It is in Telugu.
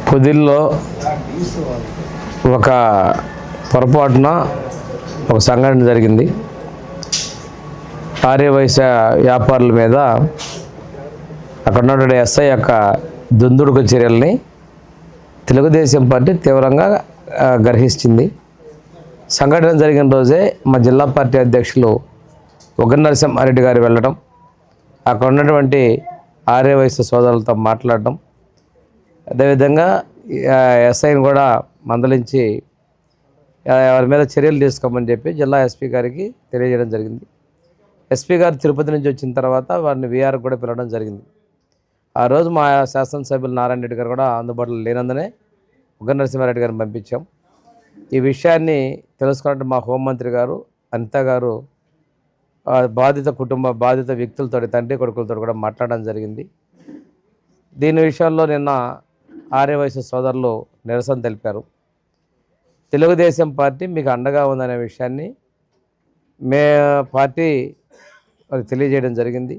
పొదిల్లో ఒక పొరపాటున ఒక సంఘటన జరిగింది. ఆర్యవైశ్య వ్యాపారుల మీద అక్కడ ఉన్నటువంటి ఎస్ఐ యొక్క దుందుడుకు చర్యల్ని తెలుగుదేశం పార్టీ తీవ్రంగా గ్రహించింది. సంఘటన జరిగిన రోజే మా జిల్లా పార్టీ అధ్యక్షులు ఉగ్ర నరసింహారెడ్డి గారు వెళ్ళడం, అక్కడ ఉన్నటువంటి ఆర్యవైశ్య సోదరులతో మాట్లాడడం, అదేవిధంగా ఎస్ఐని కూడా మందలించి వారి మీద చర్యలు తీసుకోమని చెప్పి జిల్లా ఎస్పీ గారికి తెలియజేయడం జరిగింది. ఎస్పీ గారు తిరుపతి నుంచి వచ్చిన తర్వాత వారిని వీఆర్ కూడా పిలవడం జరిగింది. ఆ రోజు మా శాసనసభ్యులు నారాయణ రెడ్డి గారు కూడా అందుబాటులో లేనందునే ఉగ్ర నరసింహారెడ్డి గారిని పంపించాం. ఈ విషయాన్ని తెలుసుకున్నట్టు మా హోంమంత్రి గారు అనిత గారు బాధిత వ్యక్తులతో, తండ్రి కొడుకులతో కూడా మాట్లాడడం జరిగింది. దీని విషయంలో నిన్న ఆర్యవైశ్య సోదరులు నిరసన తెలిపారు. తెలుగుదేశం పార్టీ మీకు అండగా ఉందనే విషయాన్ని పార్టీ తెలియజేయడం జరిగింది.